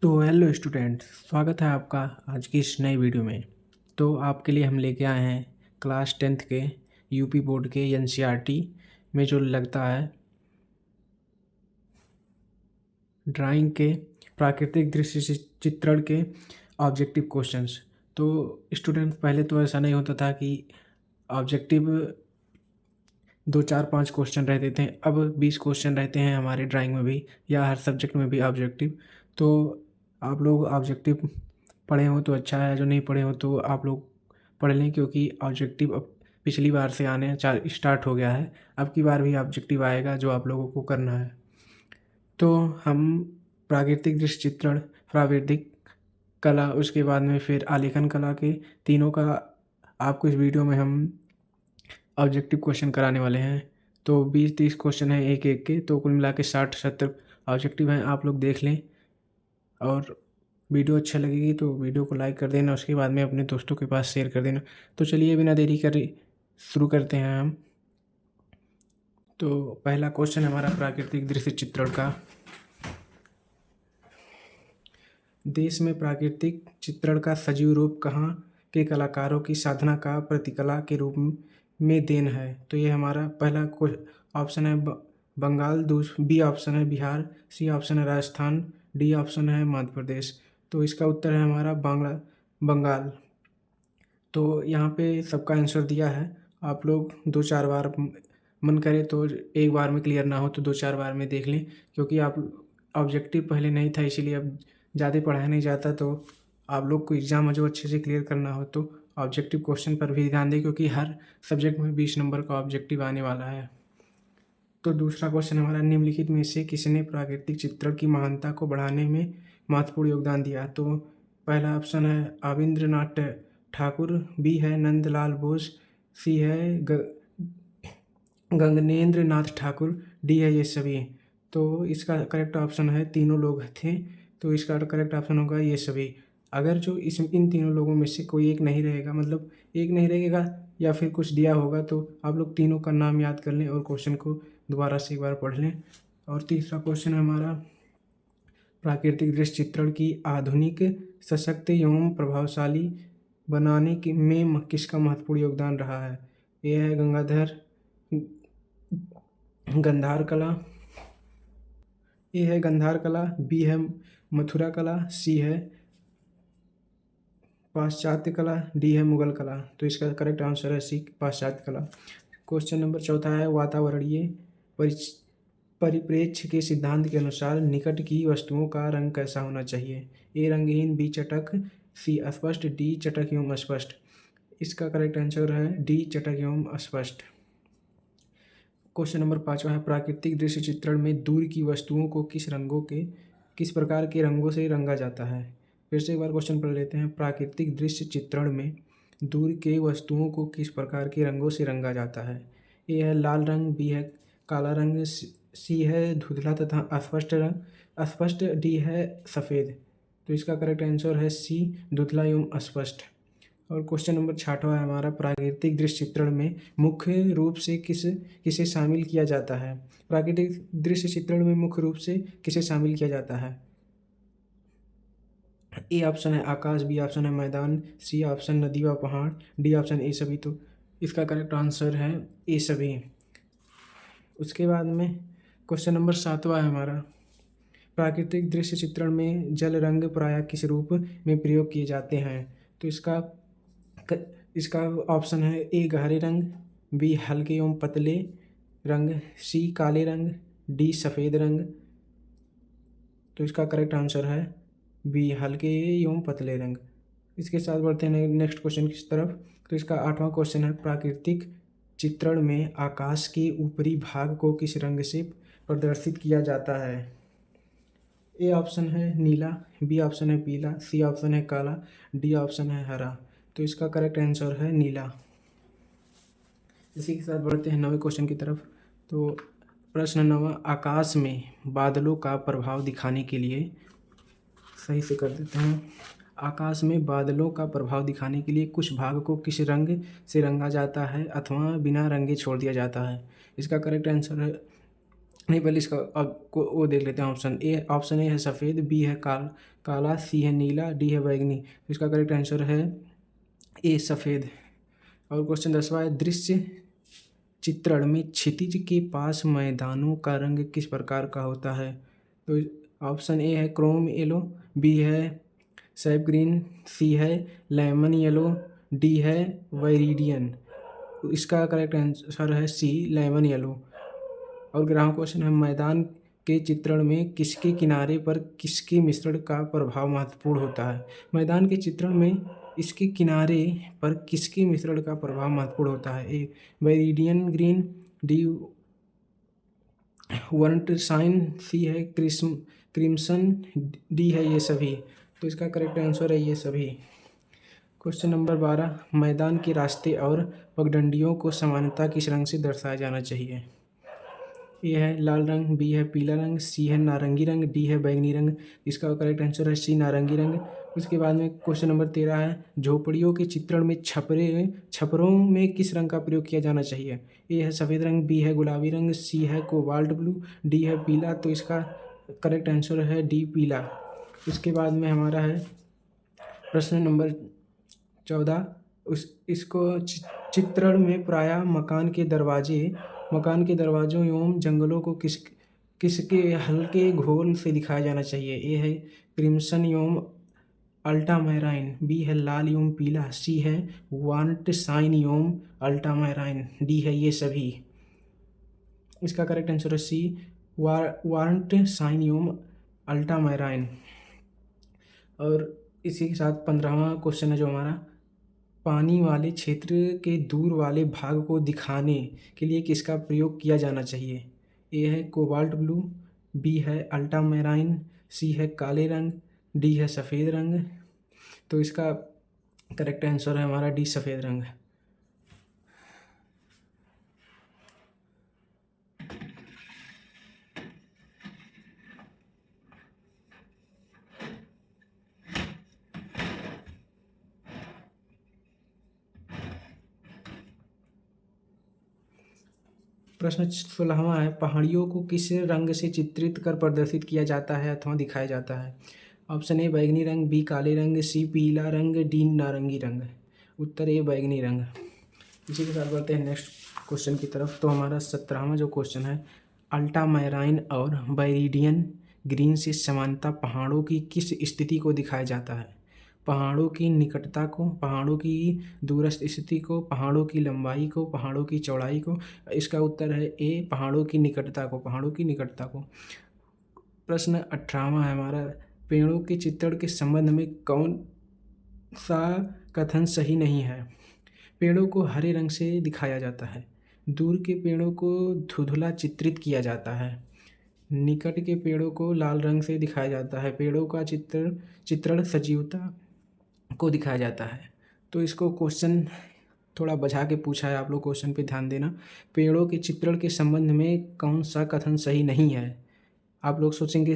तो hello student, स्वागत है आपका आज की इस नई वीडियो में। तो आपके लिए हम लेके आए हैं क्लास 10th के यूपी बोर्ड के एनसीईआरटी में जो लगता है ड्राइंग के प्राकृतिक दृश्य चित्रण के ऑब्जेक्टिव क्वेश्चंस। तो स्टूडेंट पहले तो ऐसा नहीं होता था कि ऑब्जेक्टिव 2 4 5 क्वेश्चन रहते थे, अब 20 क्वेश्चन रहते हैं हमारे ड्राइंग में भी या हर सब्जेक्ट में भी ऑब्जेक्टिव। तो आप लोग ऑब्जेक्टिव पढ़े हो तो अच्छा है, जो नहीं पढ़े हो तो आप लोग पढ़ लें, क्योंकि ऑब्जेक्टिव अब पिछली बार से आने स्टार्ट हो गया है। अब की बार भी ऑब्जेक्टिव आएगा जो आप लोगों को करना है। तो हम प्राकृतिक दृश्य चित्रण, प्राविधिक कला, उसके बाद में फिर आलेखन कला के तीनों का आपको इस वीडियो में हम ऑब्जेक्टिव क्वेश्चन कराने वाले हैं। तो 20 30 क्वेश्चन हैं एक एक के, तो कुल मिला के 60 70 ऑब्जेक्टिव हैं। आप लोग देख लें और वीडियो अच्छा लगेगी तो वीडियो को लाइक कर देना, उसके बाद में अपने दोस्तों के पास शेयर कर देना। तो चलिए बिना देरी करे शुरू करते हैं हम। तो पहला क्वेश्चन हमारा प्राकृतिक दृश्य चित्रण का। देश में प्राकृतिक चित्रण का सजीव रूप कहाँ के कलाकारों की साधना का प्रतिकला के रूप में देन है? तो ये हमारा पहला ऑप्शन है बंगाल, बी ऑप्शन है बिहार, सी ऑप्शन है राजस्थान, डी ऑप्शन है मध्य प्रदेश। तो इसका उत्तर है हमारा बंगाल। तो यहाँ पे सबका आंसर दिया है। आप लोग 2 4 बार मन करे तो एक बार में क्लियर ना हो तो 2 4 बार में देख लें, क्योंकि आप ऑब्जेक्टिव पहले नहीं था इसीलिए अब ज़्यादा पढ़ाया नहीं जाता। तो आप लोग को एग्ज़ाम में जो अच्छे से क्लियर करना हो तो ऑब्जेक्टिव क्वेश्चन पर भी ध्यान दें, क्योंकि हर सब्जेक्ट में 20 नंबर का ऑब्जेक्टिव आने वाला है। तो दूसरा क्वेश्चन हमारा, निम्नलिखित में से किसने प्राकृतिक चित्रण की महानता को बढ़ाने में महत्वपूर्ण योगदान दिया? तो पहला ऑप्शन है अविंद्रनाथ ठाकुर, बी है नंदलाल बोस, सी है गगनेंद्र नाथ ठाकुर, डी है ये सभी। तो इसका करेक्ट ऑप्शन है तीनों लोग थे, तो इसका करेक्ट ऑप्शन होगा ये सभी। अगर जो इन तीनों लोगों में से कोई एक नहीं रहेगा, मतलब एक नहीं रहेगा या फिर कुछ दिया होगा, तो आप लोग तीनों का नाम याद कर लें और क्वेश्चन को दोबारा से एक बार पढ़ लें। और तीसरा क्वेश्चन है हमारा, प्राकृतिक दृश्य चित्रण की आधुनिक, सशक्त एवं प्रभावशाली बनाने में किसका महत्वपूर्ण योगदान रहा है? ये है गंधार कला, ए है गंधार कला, बी है मथुरा कला, सी है पाश्चात्य कला, डी है मुगल कला। तो इसका करेक्ट आंसर है सी, पाश्चात्य कला। क्वेश्चन नंबर चौथा है, वातावरणीय परिप्रेक्ष्य के सिद्धांत के अनुसार निकट की वस्तुओं का रंग कैसा होना चाहिए? ए रंगहीन, बी चटक, सी अस्पष्ट, डी चटक एवं अस्पष्ट। इसका करेक्ट आंसर है डी चटक एवं अस्पष्ट। क्वेश्चन नंबर 5वां है, प्राकृतिक दृश्य चित्रण में दूर की वस्तुओं को किस प्रकार के रंगों से रंगा जाता है? फिर से एक बार क्वेश्चन पढ़ लेते हैं। प्राकृतिक दृश्य चित्रण में दूर के वस्तुओं को किस प्रकार के रंगों से रंगा जाता है? ए है लाल रंग, बी है काला रंग, सी है धुंधला तथा अस्पष्ट रंग, अस्पष्ट, डी है सफ़ेद। तो इसका करेक्ट आंसर है सी, धुंधला एवं अस्पष्ट। और क्वेश्चन नंबर 6वां है हमारा, प्राकृतिक दृश्य चित्रण में मुख्य रूप से किसे शामिल किया जाता है? प्राकृतिक दृश्य चित्रण में मुख्य रूप से किसे शामिल किया जाता है? ए ऑप्शन है आकाश, बी ऑप्शन है मैदान, सी ऑप्शन नदी व पहाड़, डी ऑप्शन ए सभी। तो इसका करेक्ट आंसर है ए सभी। उसके बाद में क्वेश्चन नंबर 7वां है हमारा, प्राकृतिक दृश्य चित्रण में जल रंग प्रायः किस रूप में प्रयोग किए जाते हैं? तो इसका ऑप्शन है ए गहरे रंग, बी हल्के एवं पतले रंग, सी काले रंग, डी सफ़ेद रंग। तो इसका करेक्ट आंसर है बी हल्के एवं पतले रंग। इसके साथ बढ़ते हैं नेक्स्ट क्वेश्चन की तरफ। तो इसका 8वां क्वेश्चन है, प्राकृतिक चित्रण में आकाश के ऊपरी भाग को किस रंग से प्रदर्शित किया जाता है? ए ऑप्शन है नीला, बी ऑप्शन है पीला, सी ऑप्शन है काला, डी ऑप्शन है हरा। तो इसका करेक्ट आंसर है नीला। इसी के साथ बढ़ते हैं 9वें क्वेश्चन की तरफ। तो प्रश्न 9वां, आकाश में बादलों का प्रभाव दिखाने के लिए, सही से कर देते हैं, आकाश में बादलों का प्रभाव दिखाने के लिए कुछ भाग को किस रंग से रंगा जाता है अथवा बिना रंगे छोड़ दिया जाता है? इसका करेक्ट आंसर है, नहीं पहले इसका वो देख लेते हैं। ऑप्शन ए है सफ़ेद, बी है काला, सी है नीला, डी है बैगनी। तो इसका करेक्ट आंसर है ए सफ़ेद। और क्वेश्चन 10वां है, दृश्य चित्रण में क्षितिज के पास मैदानों का रंग किस प्रकार का होता है? तो ऑप्शन ए है क्रोम येलो, बी है सैफ ग्रीन, सी है लेमन येलो, डी है वेरिडियन। इसका करेक्ट आंसर है सी लेमन येलो। और 11वां क्वेश्चन है, मैदान के चित्रण में किसके किनारे पर किसके मिश्रण का प्रभाव महत्वपूर्ण होता है? मैदान के चित्रण में इसके किनारे पर किसके मिश्रण का प्रभाव महत्वपूर्ण होता है? ए वेरिडियन ग्रीन, डी वर्नशाइन, सी है क्रिम्सन, डी है ये सभी। तो इसका करेक्ट आंसर है ये सभी। क्वेश्चन नंबर 12, मैदान के रास्ते और पगडंडियों को समानता किस रंग से दर्शाया जाना चाहिए? ए है लाल रंग, बी है पीला रंग, सी है नारंगी रंग, डी है बैंगनी रंग। इसका करेक्ट आंसर है सी नारंगी रंग। उसके बाद में क्वेश्चन नंबर 13 है, झोपड़ियों के चित्रण में छपरों में किस रंग का प्रयोग किया जाना चाहिए? ए है सफ़ेद रंग, बी है गुलाबी रंग, सी है कोबाल्ट ब्लू, डी है पीला। तो इसका करेक्ट आंसर है डी पीला। उसके बाद में हमारा है प्रश्न नंबर 14, इसको चित्रण में प्रायः मकान के दरवाजों एवं जंगलों को किसके हल्के घोल से दिखाया जाना चाहिए? ए है क्रिम्सन एवं अल्ट्रामैराइन, बी है लाल एवं पीला, सी है वार्नशाइन एवं अल्ट्रामैराइन, डी है ये सभी। इसका करेक्ट आंसर है सी वार्नशाइन एवं अल्ट्रामैराइन। और इसी के साथ 15वां क्वेश्चन है जो हमारा, पानी वाले क्षेत्र के दूर वाले भाग को दिखाने के लिए किसका प्रयोग किया जाना चाहिए? ए है कोबाल्ट ब्लू, बी है अल्ट्रामैराइन, सी है काले रंग, डी है सफ़ेद रंग। तो इसका करेक्ट आंसर है हमारा डी सफ़ेद रंग। प्रश्न 16वां है, पहाड़ियों को किस रंग से चित्रित कर प्रदर्शित किया जाता है अथवा दिखाया जाता है? ऑप्शन ए बैगनी रंग, बी काले रंग, सी पीला रंग, डी नारंगी रंग। उत्तर ए बैगनी रंग। इसी के साथ बढ़ते हैं नेक्स्ट क्वेश्चन की तरफ। तो हमारा 17वां जो क्वेश्चन है, अल्ट्रामैराइन और बैरिडियन ग्रीन से समानता पहाड़ों की किस स्थिति को दिखाया जाता है? पहाड़ों की निकटता को, पहाड़ों की दूरस्थ स्थिति को, पहाड़ों की लंबाई को, पहाड़ों की चौड़ाई को। इसका उत्तर है ए पहाड़ों की निकटता को, पहाड़ों की निकटता को। प्रश्न 18वां है हमारा, पेड़ों के चित्रण के संबंध में कौन सा कथन सही नहीं है? पेड़ों को हरे रंग से दिखाया जाता है, दूर के पेड़ों को धुंधला चित्रित किया जाता है, निकट के पेड़ों को लाल रंग से दिखाया जाता है, पेड़ों का चित्रण सजीवता को दिखाया जाता है। तो इसको क्वेश्चन थोड़ा बचा के पूछा है, आप लोग क्वेश्चन पे ध्यान देना। पेड़ों के चित्रण के संबंध में कौन सा कथन सही नहीं है? आप लोग सोचेंगे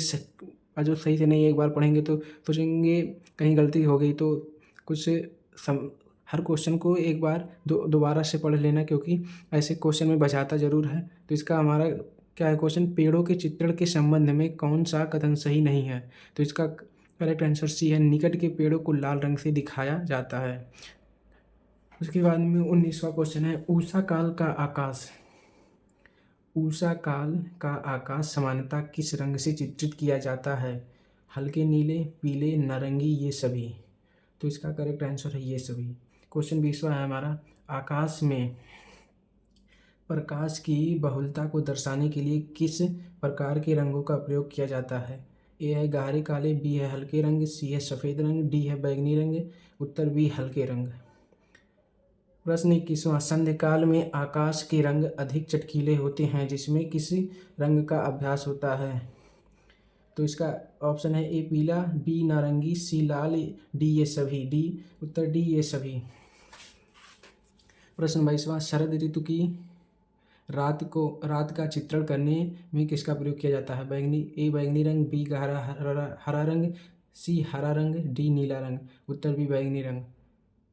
जो सही से नहीं, एक बार पढ़ेंगे तो सोचेंगे कहीं गलती हो गई, तो कुछ हर क्वेश्चन को एक बार दोबारा से पढ़ लेना, क्योंकि ऐसे क्वेश्चन में बचाता ज़रूर है। तो इसका हमारा क्या है क्वेश्चन, पेड़ों के चित्रण के संबंध में कौन सा कथन सही नहीं है? तो इसका करेक्ट आंसर सी है, निकट के पेड़ों को लाल रंग से दिखाया जाता है। उसके बाद में 19वां क्वेश्चन है, ऊषा काल का आकाश सामान्यतः किस रंग से चित्रित किया जाता है? हल्के नीले, पीले, नारंगी, ये सभी। तो इसका करेक्ट आंसर है ये सभी। क्वेश्चन 20वां है हमारा, आकाश में प्रकाश की बहुलता को दर्शाने के लिए किस प्रकार के रंगों का प्रयोग किया जाता है? ए है गहरे काले, बी है हल्के रंग, सी है सफ़ेद रंग, डी है बैगनी रंग। उत्तर बी हल्के रंग। प्रश्न 21वां, संध्याकाल में आकाश के रंग अधिक चटकीले होते हैं, जिसमें किस रंग का अभ्यास होता है? तो इसका ऑप्शन है ए पीला, बी नारंगी, सी लाल, डी ये सभी। डी उत्तर डी ये सभी। प्रश्न 22वां, शरद ऋतु की रात का चित्रण करने में किसका प्रयोग किया जाता है? ए बैगनी रंग, बी गहरा हरा रंग, सी हरा रंग, डी नीला रंग। उत्तर बी बैगनी रंग।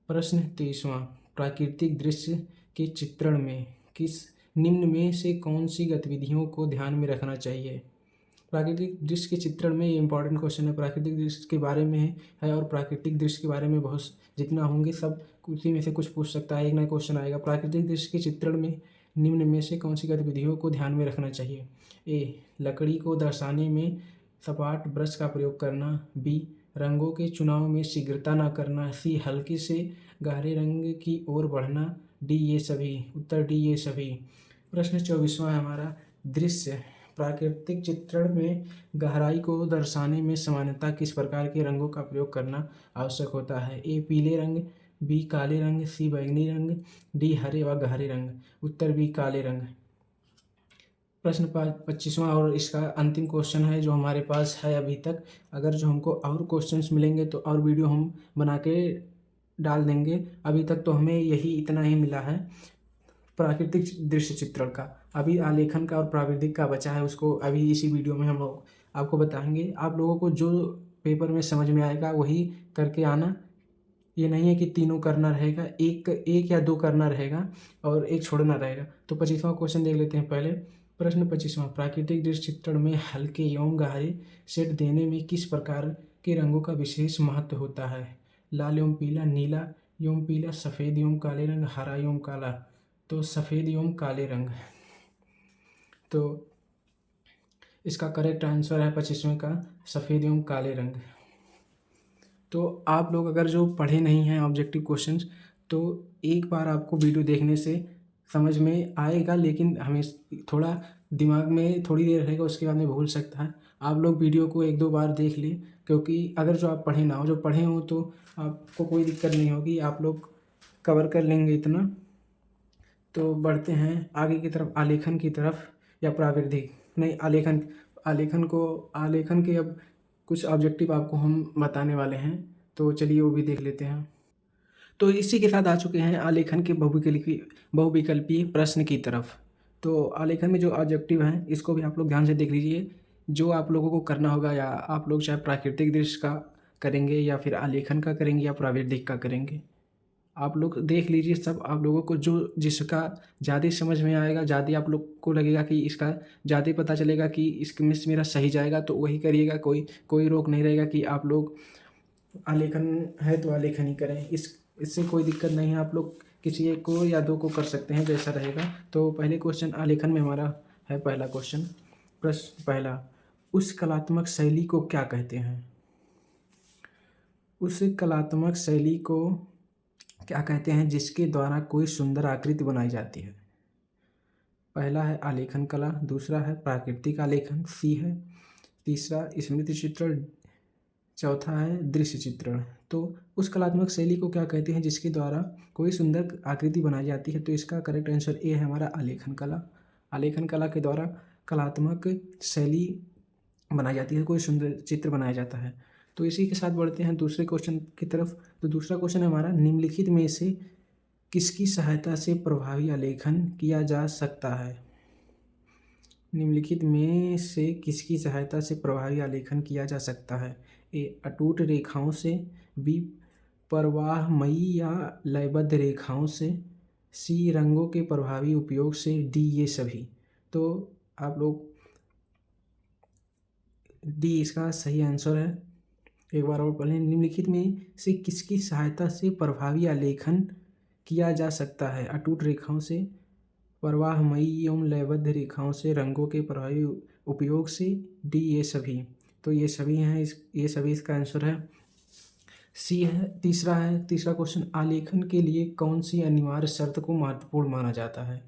प्रश्न 23वां, प्राकृतिक दृश्य के चित्रण में किस निम्न में से कौन सी गतिविधियों को ध्यान में रखना चाहिए? प्राकृतिक दृश्य के चित्रण में ये इंपॉर्टेंट क्वेश्चन है, प्राकृतिक दृश्य के बारे में है और प्राकृतिक दृश्य के बारे में बहुत जितना होंगे सब उसी में से कुछ पूछ सकता है, एक नया क्वेश्चन आएगा। प्राकृतिक दृश्य के चित्रण में निम्न में से कौन सी गतिविधियों को ध्यान में रखना चाहिए? ए, लकड़ी को दर्शाने में सपाट ब्रश का प्रयोग करना। बी, रंगों के चुनाव में शीघ्रता न करना। सी, हल्के से गहरे रंग की ओर बढ़ना। डी, ये सभी। उत्तर डी, ये सभी। प्रश्न 24वां है हमारा, दृश्य प्राकृतिक चित्रण में गहराई को दर्शाने में सामान्यतः किस प्रकार के रंगों का प्रयोग करना आवश्यक होता है? ए, पीले रंग। बी, काले रंग। सी, बैंगनी रंग। डी, हरे व गहरे रंग। उत्तर बी, काले रंग। प्रश्न 25वां और इसका अंतिम क्वेश्चन है जो हमारे पास है अभी तक। अगर जो हमको और क्वेश्चंस मिलेंगे तो और वीडियो हम बना के डाल देंगे। अभी तक तो हमें यही इतना ही मिला है प्राकृतिक दृश्य चित्रण का। अभी आलेखन का और प्राकृतिक का बचा है, उसको अभी इसी वीडियो में हम लोग आपको बताएंगे। आप लोगों को जो पेपर में समझ में आएगा वही करके आना। ये नहीं है कि तीनों करना रहेगा, एक या दो करना रहेगा और एक छोड़ना रहेगा। तो 25वां क्वेश्चन देख लेते हैं पहले। प्रश्न 25वां, प्राकृतिक दृश्य चित्रण में हल्के एवं गहरे शेड देने में किस प्रकार के रंगों का विशेष महत्व होता है? लाल एवं पीला, नीला एवं पीला, सफ़ेद एवं काले रंग, हरा एवं काला। तो सफ़ेद एवं काले रंग। तो इसका करेक्ट आंसर है 25वें का सफ़ेद एवं काले रंग। तो आप लोग अगर जो पढ़े नहीं हैं ऑब्जेक्टिव क्वेश्चंस तो एक बार आपको वीडियो देखने से समझ में आएगा, लेकिन हमें थोड़ा दिमाग में थोड़ी देर रहेगा, उसके बाद में भूल सकता है। आप लोग वीडियो को एक दो बार देख लें, क्योंकि अगर जो आप पढ़े ना हो, जो पढ़े हों तो आपको कोई दिक्कत नहीं होगी, आप लोग कवर कर लेंगे इतना। तो बढ़ते हैं आगे की तरफ, आलेखन की तरफ या प्राविधिक नहीं, आलेखन के अब कुछ ऑब्जेक्टिव आपको हम बताने वाले हैं, तो चलिए वो भी देख लेते हैं। तो इसी के साथ आ चुके हैं आलेखन के बहुविकल्पीय प्रश्न की तरफ। तो आलेखन में जो ऑब्जेक्टिव हैं इसको भी आप लोग ध्यान से देख लीजिए। जो आप लोगों को करना होगा, या आप लोग चाहे प्राकृतिक दृश्य का करेंगे या फिर आलेखन का करेंगे या प्राविधिक का करेंगे, आप लोग देख लीजिए सब। आप लोगों को जो जिसका ज़्यादा समझ में आएगा, ज़्यादा आप लोग को लगेगा कि इसका ज़्यादा पता चलेगा कि इसमें से मेरा सही जाएगा, तो वही करिएगा। कोई रोक नहीं रहेगा कि आप लोग आलेखन है तो आलेखन ही करें, इससे कोई दिक्कत नहीं है। आप लोग किसी एक को या दो को कर सकते हैं, जैसा रहेगा। तो पहले क्वेश्चन आलेखन में हमारा है पहला क्वेश्चन। प्रश्न पहला, उस कलात्मक शैली को क्या कहते हैं? उस कलात्मक शैली को क्या कहते हैं जिसके द्वारा कोई सुंदर आकृति बनाई जाती है? पहला है आलेखन कला, दूसरा है प्राकृतिक आलेखन, सी है, तीसरा स्मृति चित्रण, चौथा है दृश्य चित्रण। तो उस कलात्मक शैली को क्या कहते हैं जिसके द्वारा कोई सुंदर आकृति बनाई जाती है? तो इसका करेक्ट आंसर ए है हमारा आलेखन कला। आलेखन कला के द्वारा कलात्मक शैली बनाई जाती है, कोई सुंदर चित्र बनाया जाता है। तो इसी के साथ बढ़ते हैं दूसरे क्वेश्चन की तरफ। तो दूसरा क्वेश्चन है हमारा, निम्नलिखित में से किसकी सहायता से प्रभावी आलेखन किया जा सकता है? निम्नलिखित में से किसकी सहायता से प्रभावी आलेखन किया जा सकता है? ए, अटूट रेखाओं से। बी, प्रवाहमयी या लयबद्ध रेखाओं से। सी, रंगों के प्रभावी उपयोग से। डी, ये सभी। तो आप लोग डी इसका सही आंसर है। एक बार और पढ़ें, निम्नलिखित में से किसकी सहायता से प्रभावी आलेखन किया जा सकता है? अटूट रेखाओं से, प्रवाहमयी एवं लयबद्ध रेखाओं से, रंगों के प्रभावी उपयोग से। डी, ये सभी। तो ये सभी हैं, ये सभी इसका आंसर है। सी है तीसरा क्वेश्चन, आलेखन के लिए कौन सी अनिवार्य शर्त को महत्वपूर्ण माना जाता है?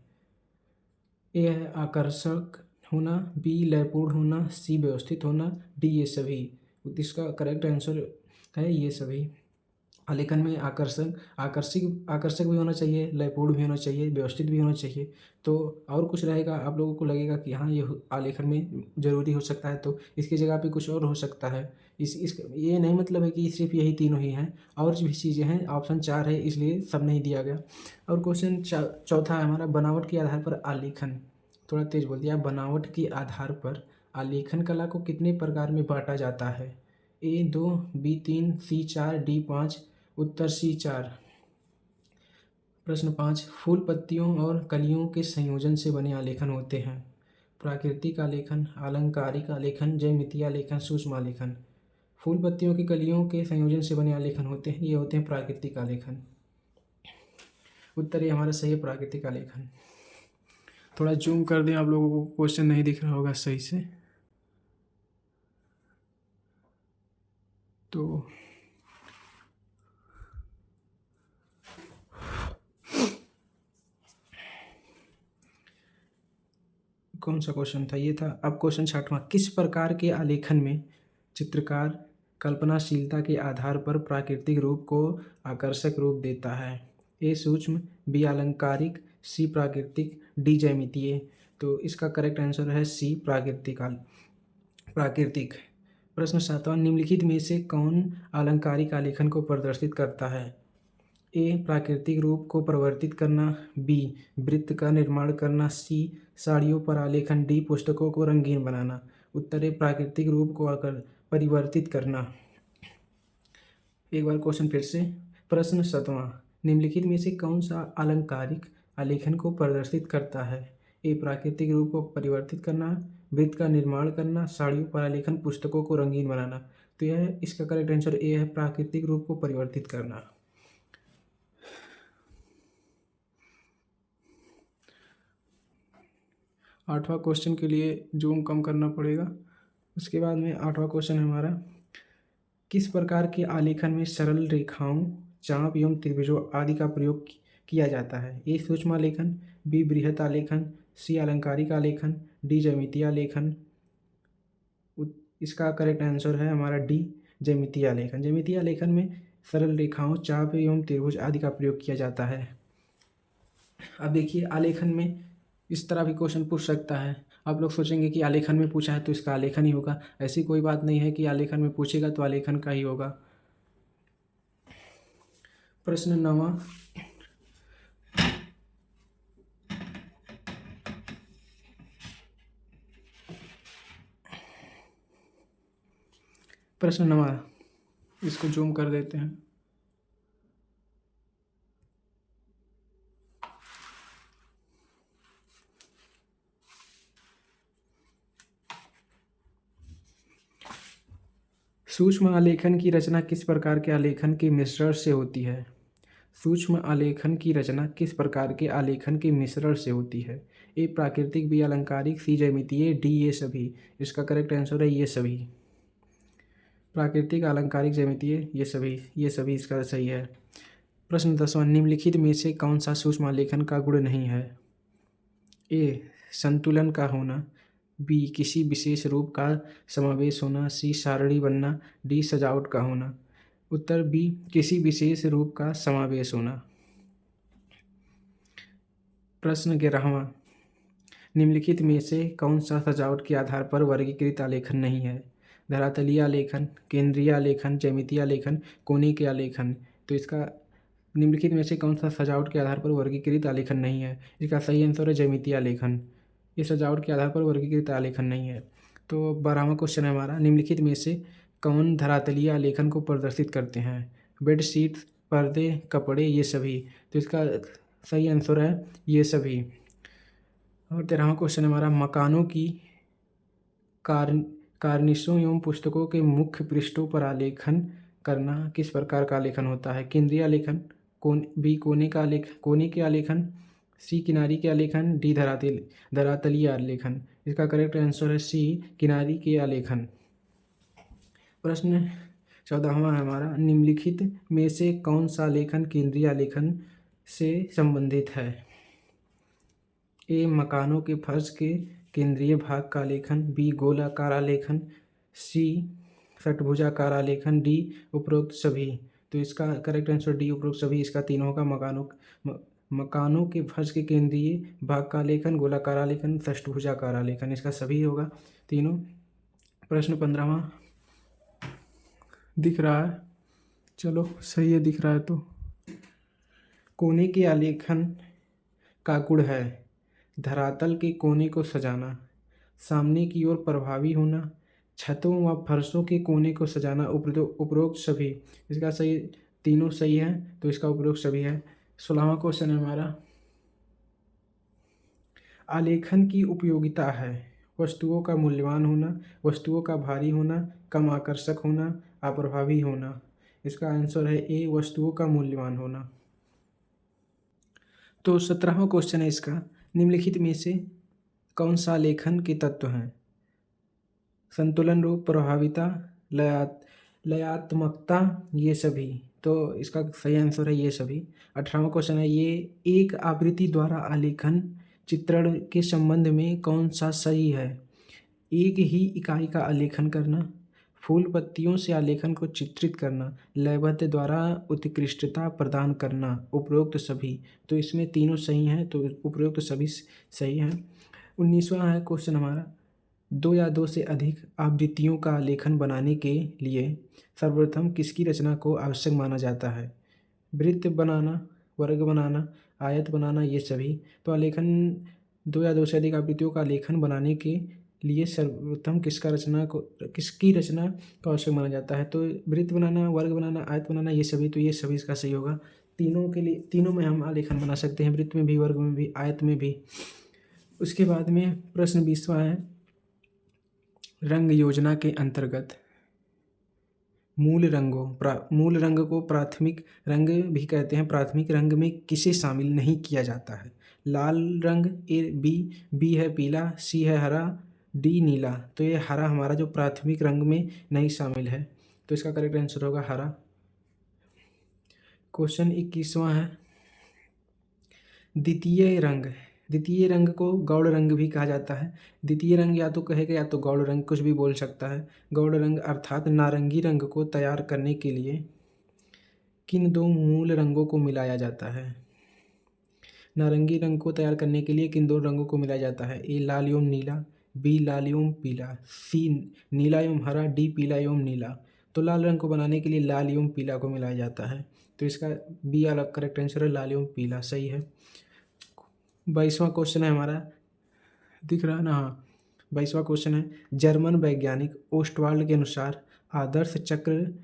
ए है आकर्षक होना, बी लयपूर्ण होना, सी व्यवस्थित होना, डी, ये सभी। इसका करेक्ट आंसर है ये सभी। आलेखन में आकर्षक भी होना चाहिए, लयपूर्ण भी होना चाहिए, व्यवस्थित भी होना चाहिए। तो और कुछ रहेगा, आप लोगों को लगेगा कि हाँ ये आलेखन में ज़रूरी हो सकता है, तो इसकी जगह पे कुछ और हो सकता है। ये नहीं मतलब है कि सिर्फ यही तीनों ही हैं, और भी चीज़ें हैं। ऑप्शन 4 है, इसलिए सब नहीं दिया गया। और क्वेश्चन चौथा है हमारा, बनावट के आधार पर आलेखन, थोड़ा तेज बोल दिया, बनावट के आधार पर आलेखन कला को कितने प्रकार में बांटा जाता है? ए 2, बी 3, सी 4, डी 5। उत्तर सी 4। प्रश्न 5, फूल पत्तियों और कलियों के संयोजन से बने आलेखन होते हैं। प्राकृतिक आलेखन, अलंकारिक आलेखन, ज्यामितीय आलेखन, सूक्ष्म आलेखन। फूल पत्तियों की कलियों के संयोजन से बने आलेखन होते हैं, ये होते हैं प्राकृतिक आलेखन। उत्तर ये हमारा सही है, प्राकृतिक आलेखन। थोड़ा जूम कर दें, आप लोगों को क्वेश्चन नहीं दिख रहा होगा सही से। तो कौन सा क्वेश्चन था, ये था। अब क्वेश्चन 60वां, किस प्रकार के आलेखन में चित्रकार कल्पनाशीलता के आधार पर प्राकृतिक रूप को आकर्षक रूप देता है? ए सूक्ष्म, बी अलंकारिक, सी प्राकृतिक, डी ज्यामितीय। तो इसका करेक्ट आंसर है सी प्राकृतिक। प्रश्न 7वां, निम्नलिखित में से कौन अलंकारिक आलेखन को प्रदर्शित करता है? ए प्राकृतिक रूप को परिवर्तित करना, बी वृत्त का निर्माण करना, सी साड़ियों पर आलेखन, डी पुस्तकों को रंगीन बनाना। उत्तर है प्राकृतिक रूप को आकर परिवर्तित करना। एक बार क्वेश्चन फिर से। प्रश्न 7वां, निम्नलिखित में से कौन सा अलंकारिक आलेखन को प्रदर्शित करता है? ए प्राकृतिक रूप को परिवर्तित करना, वृत्त का निर्माण करना, साड़ियों पर आलेखन, पुस्तकों को रंगीन बनाना। तो यह इसका करेक्ट आंसर ए है, प्राकृतिक रूप को परिवर्तित करना। 8वां क्वेश्चन के लिए जूम कम करना पड़ेगा। उसके बाद में 8वां क्वेश्चन है हमारा, किस प्रकार के आलेखन में सरल रेखाओं, चाप एवं त्रिभुजों आदि का प्रयोग किया जाता है? ए सूक्ष्म आलेखन, बी बृहत आलेखन, सी अलंकारिक आलेखन, डी ज्यामितीय आलेखन। इसका करेक्ट आंसर है हमारा डी ज्यामितीय आलेखन। ज्यामितीय आलेखन में सरल रेखाओं, चाप एवं त्रिभुज आदि का प्रयोग किया जाता है। अब देखिए, आलेखन में इस तरह भी क्वेश्चन पूछ सकता है। आप लोग सोचेंगे कि आलेखन में पूछा है तो इसका आलेखन ही होगा। ऐसी कोई बात नहीं है कि आलेखन में पूछेगा तो आलेखन का ही होगा। प्रश्न 9वां, प्रश्न 9वां, इसको जूम कर देते हैं। सूक्ष्म आलेखन की रचना किस प्रकार के आलेखन के मिश्रण से होती है? सूक्ष्म आलेखन की रचना किस प्रकार के आलेखन के मिश्रण से होती है? ए प्राकृतिक, बी अलंकारिक, सी ज्यामितीय, डी ये सभी। इसका करेक्ट आंसर है ये सभी। प्राकृतिक, अलंकारिक, ज्यामितीय, ये सभी इसका सही है। प्रश्न 10वां, निम्नलिखित में से कौन सा सूक्ष्म आलेखन का गुण नहीं है? ए संतुलन का होना, बी किसी विशेष रूप का समावेश होना, सी सारणी बनना, डी सजावट का होना। उत्तर बी किसी विशेष रूप का समावेश होना। प्रश्न 11वां, निम्नलिखित में से कौन सा सजावट के आधार पर वर्गीकृत आलेखन नहीं है? धरातलीय आलेखन, केंद्रीय आलेखन, ज्यामितीय आलेखन, कोनिक आलेखन। तो इसका निम्नलिखित में से कौन सा सजावट के आधार पर वर्गीकृत आलेखन नहीं है? इसका सही आंसर है ज्यामितीय आलेखन। ये सजावट के आधार पर वर्गीकृत आलेखन नहीं है। तो 12वां क्वेश्चन है हमारा, निम्नलिखित में से कौन धरातलीय आलेखन को प्रदर्शित करते हैं? बेडशीट, पर्दे, कपड़े, ये सभी। तो इसका सही आंसर है ये सभी। और 13वां क्वेश्चन है हमारा, मकानों की कार्निशों एवं पुस्तकों के मुख्य पृष्ठों पर आलेखन करना किस प्रकार का आलेखन होता है? केंद्रीय आलेखन, बी कोने के आलेखन, सी किनारी के आलेखन, डी धरातलीय आलेखन। इसका करेक्ट आंसर है सी किनारी के आलेखन। प्रश्न 14वां है हमारा, निम्नलिखित में से कौन सा आलेखन केंद्रीय आलेखन से संबंधित है? ए मकानों के फर्श के केंद्रीय भाग का आलेखन, बी गोलाकार आलेखन, सी षटभुजाकार आलेखन, डी उपरोक्त सभी। तो इसका करेक्ट आंसर डी उपरोक्त सभी, इसका तीनों का मकानों के फर्श के केंद्रीय भाग का आलेखन, गोलाकार आलेखन, षटभुजाकार आलेखन। इसका सभी होगा तीनों। प्रश्न 15वां दिख रहा है? चलो सही है, दिख रहा है तो। कोने के आलेखन का गुण है धरातल के कोने को सजाना, सामने की ओर प्रभावी होना, छतों व फर्शों के कोने को सजाना, उपरोक्त सभी। इसका सही, तीनों सही है तो इसका उपरोक्त सभी है। 16वां क्वेश्चन है हमारा, आलेखन की उपयोगिता है वस्तुओं का मूल्यवान होना, वस्तुओं का भारी होना, कम आकर्षक होना, अप्रभावी होना। इसका आंसर है ए, वस्तुओं का मूल्यवान होना। तो 17वां क्वेश्चन है इसका, निम्नलिखित में से कौन सा लेखन के तत्व हैं? संतुलन रूप, प्रभाविता, लयात्मकता, ये सभी। तो इसका सही आंसर है ये सभी। 18वां क्वेश्चन है ये, एक आवृत्ति द्वारा आलेखन चित्रण के संबंध में कौन सा सही है? एक ही इकाई का आलेखन करना, फूल पत्तियों से आलेखन को चित्रित करना, लयबद्ध द्वारा उत्कृष्टता प्रदान करना, उपरोक्त सभी। तो इसमें तीनों सही हैं, तो उपरोक्त सभी सही हैं। 19वां है क्वेश्चन हमारा, दो या दो से अधिक आवृत्तियों का आलेखन बनाने के लिए सर्वप्रथम किसकी रचना को आवश्यक माना जाता है? वृत्त बनाना, वर्ग बनाना, आयत बनाना, ये सभी। तो आलेखन, दो या दो से अधिक आवृत्तियों का आलेखन बनाने के लिए सर्वप्रथम किसकी रचना को आवश्यक माना जाता है? तो वृत्त बनाना, वर्ग बनाना, आयत बनाना, ये सभी। तो ये सभी इसका सही होगा। तीनों के लिए, तीनों में हम आलेखन बना सकते हैं, वृत्त में भी, वर्ग में भी, आयत में भी। उसके बाद में प्रश्न 20वां है, रंग योजना के अंतर्गत मूल रंग को प्राथमिक रंग भी कहते हैं। प्राथमिक रंग में किसे शामिल नहीं किया जाता है? लाल रंग, ए बी है पीला, सी है हरा, डी नीला। तो ये हरा हमारा जो प्राथमिक रंग में नहीं शामिल है, तो इसका करेक्ट आंसर होगा हरा। क्वेश्चन 21वां है, द्वितीय रंग को गौड़ रंग भी कहा जाता है। द्वितीय रंग या तो कहेगा या तो गौड़ रंग, कुछ भी बोल सकता है। गौड़ रंग अर्थात नारंगी रंग को तैयार करने के लिए किन दो मूल रंगों को मिलाया जाता है? नारंगी रंग को तैयार करने के लिए किन दो रंगों को मिलाया जाता है? ए लाल एवं नीला, बी लाल एवं पीला, सी नीला एवं हरा, डी पीला एवं नीला। तो लाल रंग को बनाने के लिए लाल एवं पीला को मिलाया जाता है। तो इसका बी वाला करेक्ट आंसर है, लाल एवं पीला सही है। 22वां क्वेश्चन है हमारा, दिख रहा है ना? हाँ, 22वां क्वेश्चन है, जर्मन वैज्ञानिक ओस्टवाल्ड के अनुसार आदर्श चक्र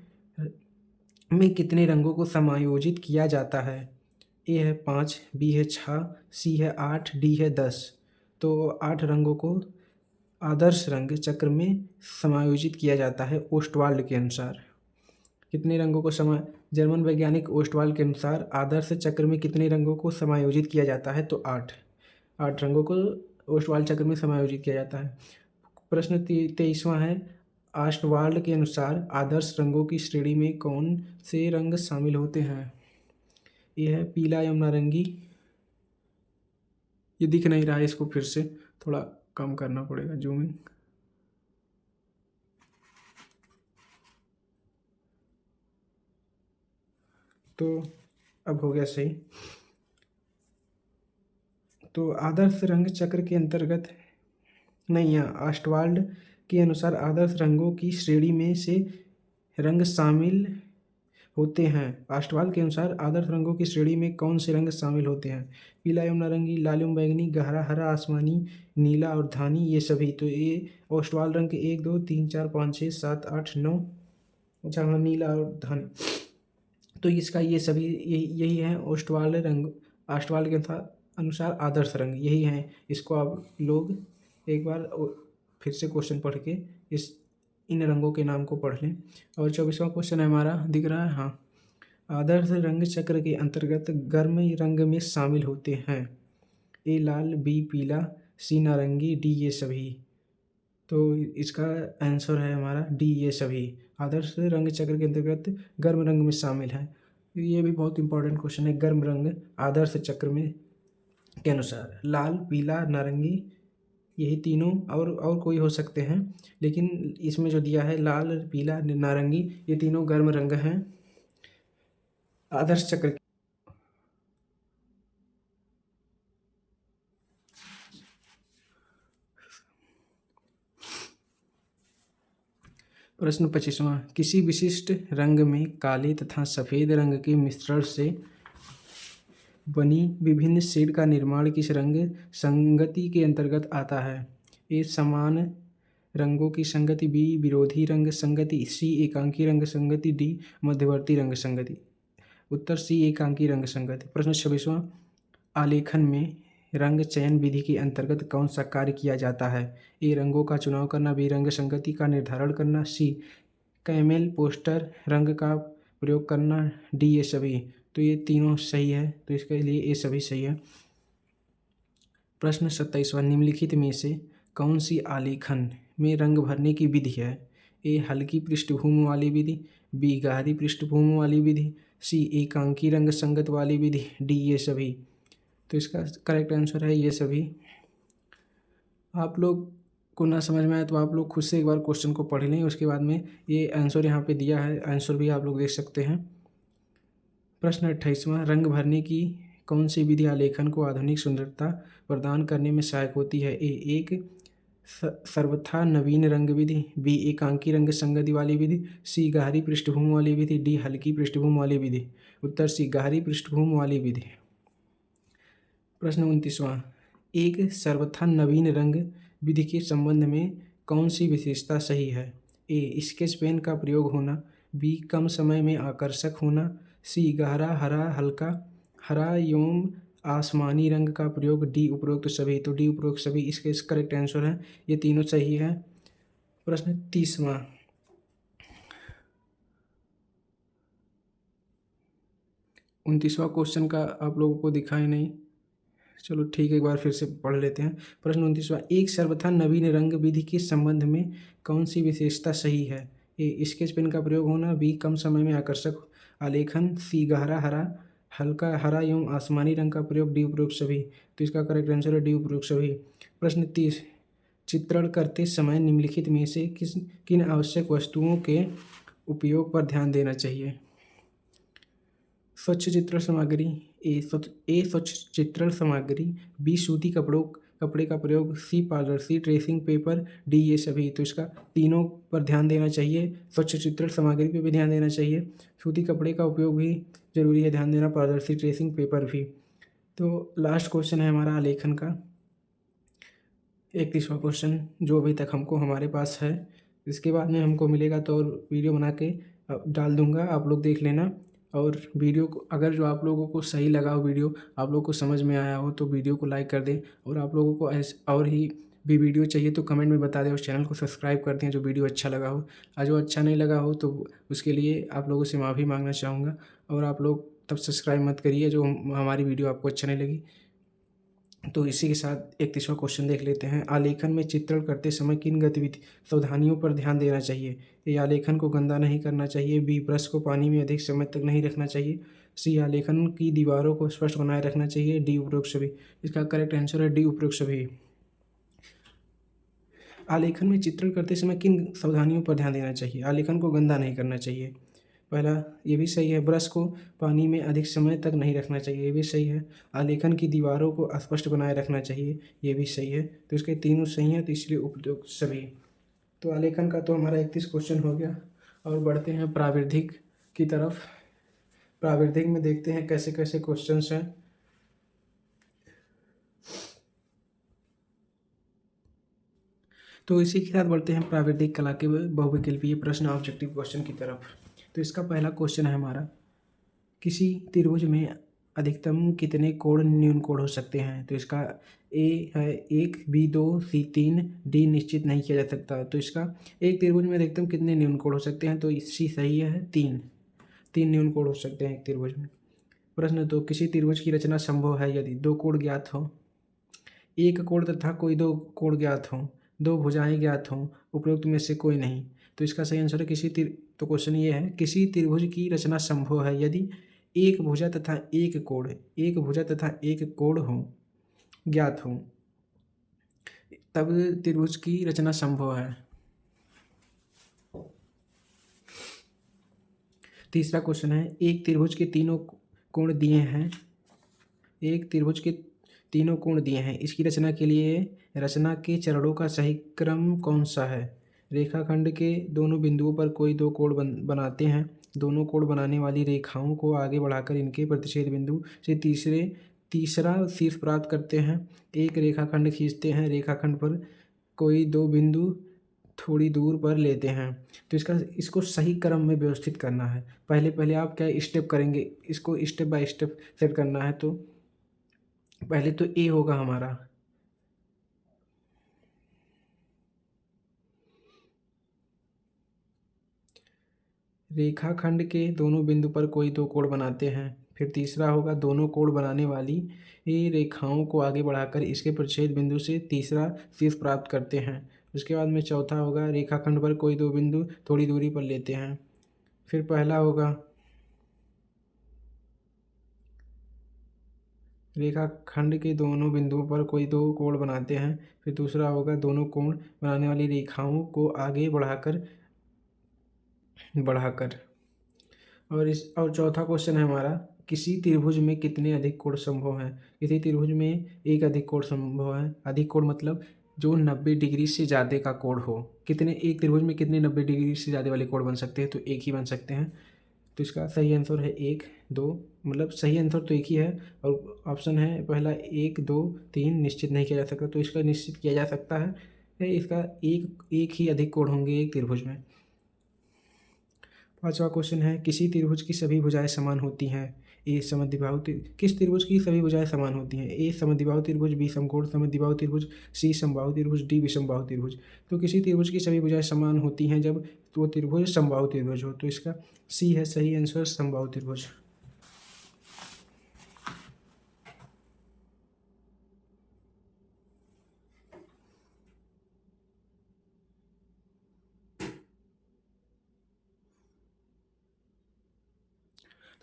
में कितने रंगों को समायोजित किया जाता है? ए है 5, बी है 6, सी है 8, डी है 10। तो 8 रंगों को आदर्श रंग चक्र में समायोजित किया जाता है ओस्टवाल्ड के अनुसार। कितने रंगों को जर्मन वैज्ञानिक ओस्टवाल्ड के अनुसार आदर्श चक्र में कितने रंगों को समायोजित किया जाता है? तो 8 रंगों को ओस्टवाल्ड चक्र में समायोजित किया जाता है। प्रश्न 23वां है, ओस्टवाल्ड के अनुसार आदर्श रंगों की श्रेणी में कौन से रंग शामिल होते हैं? ये है पीला एवं नारंगी। ये दिख नहीं रहा है, इसको फिर से थोड़ा कम करना पड़ेगा जूमिंग। तो अब हो गया सही। तो आदर्श रंग चक्र के अंतर्गत नहीं है, ओस्टवाल्ड के अनुसार आदर्श रंगों की श्रेणी में से रंग शामिल होते हैं। ओस्टवाल्ड के अनुसार आदर्श रंगों की श्रेणी में कौन से रंग शामिल होते हैं? पीला एवं नारंगी, लाल एवं बैंगनी, गहरा हरा, आसमानी, नीला और धानी, ये सभी। तो ये ओस्टवाल्ड रंग के 1 2 3 4 5 6 7 8 9, अच्छा हाँ, नीला और धानी। तो इसका ये सभी यही है ओस्टवाल्ड रंग। ओस्टवाल्ड के अनुसार आदर्श रंग यही हैं। इसको आप लोग एक बार फिर से क्वेश्चन पढ़ के इन रंगों के नाम को पढ़ लें। और 24वां क्वेश्चन है हमारा, दिख रहा है? हाँ, आदर्श रंग चक्र के अंतर्गत गर्म रंग में शामिल होते हैं। ए लाल, बी पीला, सी नारंगी, डी ये सभी। तो इसका आंसर है हमारा डी ये सभी। आदर्श रंग चक्र के अंतर्गत गर्म रंग में शामिल है। ये भी बहुत इंपॉर्टेंट क्वेश्चन है। गर्म रंग आदर्श चक्र में के अनुसार लाल, पीला, नारंगी, यही तीनों, और कोई हो सकते हैं, लेकिन इसमें जो दिया है लाल, पीला, नारंगी, ये तीनों गर्म रंग हैं आदर्श चक्र। प्रश्न 25वां, किसी विशिष्ट रंग में काले तथा सफ़ेद रंग के मिश्रण से बनी विभिन्न शेड का निर्माण किस रंग संगति के अंतर्गत आता है? ए समान रंगों की संगति, बी विरोधी रंग संगति, सी एकांकी रंग संगति, डी मध्यवर्ती रंग संगति। उत्तर सी एकांकी रंग संगति। प्रश्न 26वां, आलेखन में रंग चयन विधि के अंतर्गत कौन सा कार्य किया जाता है? ए रंगों का चुनाव करना, बी रंग संगति का निर्धारण करना, सी कैमेल पोस्टर रंग का प्रयोग करना, डी ये सभी। तो ये तीनों सही है, तो इसके लिए ये सभी सही है। प्रश्न 27वां, निम्नलिखित में से कौन सी आलेखन में रंग भरने की विधि है? ए हल्की पृष्ठभूमि वाली विधि, बी गहरी पृष्ठभूमि वाली विधि, सी एकांकी रंग संगत वाली विधि, डी ये सभी। तो इसका करेक्ट आंसर है ये सभी। आप लोग को ना समझ में आए तो आप लोग खुद से एक बार क्वेश्चन को पढ़ लें, उसके बाद में ये आंसर यहाँ पे दिया है, आंसर भी आप लोग देख सकते हैं। प्रश्न 28वां, रंग भरने की कौन सी विधि आलेखन को आधुनिक सुंदरता प्रदान करने में सहायक होती है? ए एक सर्वथा नवीन रंग विधि, बी एकांकी रंग संगति वाली विधि, सी गहरी पृष्ठभूमि वाली विधि, डी हल्की पृष्ठभूमि वाली विधि। उत्तर सी गहरी पृष्ठभूमि वाली विधि। प्रश्न 29वां, एक सर्वथा नवीन रंग विधि के संबंध में कौन सी विशेषता सही है? ए स्केच पेन का प्रयोग होना, बी कम समय में आकर्षक होना, सी गहरा हरा हल्का हरा एवं आसमानी रंग का प्रयोग, डी उपरोक्त सभी। तो डी उपरोक्त सभी इसके करेक्ट आंसर है, ये तीनों सही है। प्रश्न 30वां, 29वां क्वेश्चन का आप लोगों को दिखाई नहीं, चलो ठीक है, एक बार फिर से पढ़ लेते हैं। प्रश्न 29वां, एक सर्वथा नवीन रंग विधि के संबंध में कौन सी विशेषता सही है? ए स्केच पेन का प्रयोग होना, बी कम समय में आकर्षक आलेखन, सी गहरा हरा हल्का हरा एवं आसमानी रंग का प्रयोग, डी उपरोक्त सभी। तो इसका करेक्ट आंसर है डी उपरोक्त सभी। प्रश्न 30, चित्रण करते समय निम्नलिखित में से किन आवश्यक वस्तुओं के उपयोग पर ध्यान देना चाहिए? स्वच्छ चित्रण सामग्री, ए स्वच्छ चित्रण सामग्री, बी सूती कपड़े का प्रयोग, सी पारदर्शी ट्रेसिंग पेपर, डी ये सभी। तो इसका तीनों पर ध्यान देना चाहिए, स्वच्छ चित्रण सामग्री पे भी ध्यान देना चाहिए, सूती कपड़े का उपयोग भी जरूरी है ध्यान देना, पारदर्शी ट्रेसिंग पेपर भी। तो लास्ट क्वेश्चन है हमारा आलेखन का 31वां क्वेश्चन, जो अभी तक हमको हमारे पास है। इसके बाद में हमको मिलेगा तो और वीडियो बना के डाल दूंगा, आप लोग देख लेना। और वीडियो को अगर जो आप लोगों को सही लगा हो, वीडियो आप लोगों को समझ में आया हो, तो वीडियो को लाइक कर दें। और आप लोगों को ऐसे और ही भी वीडियो चाहिए तो कमेंट में बता दें, और चैनल को सब्सक्राइब कर दें जो वीडियो अच्छा लगा हो। और जो अच्छा नहीं लगा हो तो उसके लिए आप लोगों से माफ़ी मांगना चाहूँगा। और आप लोग तब सब्सक्राइब मत करिए जो हमारी वीडियो आपको अच्छा नहीं लगी। तो इसी के साथ 31वां क्वेश्चन देख लेते हैं। आलेखन में चित्रण करते समय किन गतिविधि सावधानियों पर ध्यान देना चाहिए? ए आलेखन को गंदा नहीं करना चाहिए, बी ब्रश को पानी में अधिक समय तक नहीं रखना चाहिए, सी आलेखन की दीवारों को स्पष्ट बनाए रखना चाहिए, डी उपरोक्त सभी। इसका करेक्ट आंसर है डी उपरोक्त सभी। आलेखन में चित्रण करते समय किन सावधानियों पर ध्यान देना चाहिए? आलेखन को गंदा नहीं करना चाहिए, पहला ये भी सही है। ब्रश को पानी में अधिक समय तक नहीं रखना चाहिए, ये भी सही है। आलेखन की दीवारों को अस्पष्ट बनाए रखना चाहिए, ये भी सही है। तो इसके तीनों सही हैं, तो इसलिए उपयुक्त सभी। तो आलेखन का तो हमारा 31 क्वेश्चन हो गया। और बढ़ते हैं प्राविधिक की तरफ। प्राविधिक में देखते हैं कैसे कैसे क्वेश्चंस हैं। तो इसी के साथ बढ़ते हैं प्राविधिक कला के बहुविकल्पीय प्रश्न ऑब्जेक्टिव क्वेश्चन की तरफ। तो इसका पहला क्वेश्चन है हमारा, किसी त्रिभुज में अधिकतम कितने कोण न्यून कोण हो सकते हैं? तो इसका ए है 1, बी 2, सी 3, डी निश्चित नहीं किया जा सकता। तो इसका एक त्रिभुज में अधिकतम कितने न्यून कोण हो सकते हैं? तो इसकी सही है 3 न्यून कोण हो सकते हैं एक त्रिभुज में। प्रश्न 2, किसी त्रिभुज की रचना संभव है यदि 2 कोण ज्ञात हो, एक कोण तथा कोई 2 कोण ज्ञात हों, 2 भुजाएं ज्ञात हों, उपरोक्त में से कोई नहीं। तो इसका सही आंसर है तो क्वेश्चन ये है, किसी त्रिभुज की रचना संभव है यदि एक भुजा तथा एक कोण हो ज्ञात हो, तब त्रिभुज की रचना संभव है। तीसरा क्वेश्चन है, एक त्रिभुज के तीनों कोण दिए हैं, इसकी रचना के लिए रचना के चरणों का सही क्रम कौन सा है? रेखाखंड के दोनों बिंदुओं पर कोई 2 कोण बनाते हैं, दोनों कोण बनाने वाली रेखाओं को आगे बढ़ाकर इनके प्रतिच्छेद बिंदु से तीसरा शीर्ष प्राप्त करते हैं, एक रेखाखंड खींचते हैं, रेखाखंड पर कोई 2 बिंदु थोड़ी दूर पर लेते हैं। तो इसको सही क्रम में व्यवस्थित करना है। पहले आप क्या स्टेप करेंगे, इसको स्टेप बाय स्टेप सेट करना है। तो पहले तो ए होगा हमारा। रेखाखंड के दोनों बिंदु पर कोई दो कोण बनाते हैं। फिर तीसरा होगा दोनों कोण बनाने वाली ये रेखाओं को आगे बढ़ाकर इसके प्रतिच्छेद बिंदु से तीसरा शीर्ष प्राप्त करते हैं। उसके बाद में चौथा होगा रेखाखंड पर कोई दो बिंदु थोड़ी दूरी पर लेते हैं। फिर पहला होगा रेखाखंड के दोनों बिंदुओं पर कोई दो कोण बनाते हैं। फिर दूसरा होगा दोनों कोण बनाने वाली रेखाओं को आगे बढ़ाकर बढ़ाकर और चौथा क्वेश्चन है हमारा, किसी त्रिभुज में कितने अधिक कोण संभव हैं। किसी त्रिभुज में एक अधिक कोण संभव है। अधिक कोण मतलब जो 90 डिग्री से ज़्यादा का कोण हो। कितने एक त्रिभुज में कितने 90 डिग्री से ज़्यादा वाले कोण बन सकते हैं, तो एक ही बन सकते हैं। तो इसका सही आंसर है 1 2, मतलब सही आंसर तो एक ही है। और ऑप्शन है पहला 1 2 3 निश्चित नहीं किया जा सकता, तो इसका निश्चित किया जा सकता है इसका एक ही अधिक कोण होंगे एक त्रिभुज में। पांचवा क्वेश्चन है, किसी त्रिभुज की सभी भुजाएं समान होती हैं। ए समद्विबाहु किस त्रिभुज की सभी भुजाएं समान होती हैं। ए समद्विबाहु त्रिभुज, बी समकोण समद्विबाहु त्रिभुज, सी समबाहु त्रिभुज, डी विषमबाहु त्रिभुज। तो किसी त्रिभुज की सभी भुजाएं समान होती हैं जब वो त्रिभुज समबाहु त्रिभुज हो। तो इसका सी है सही आंसर, समबाहु त्रिभुज।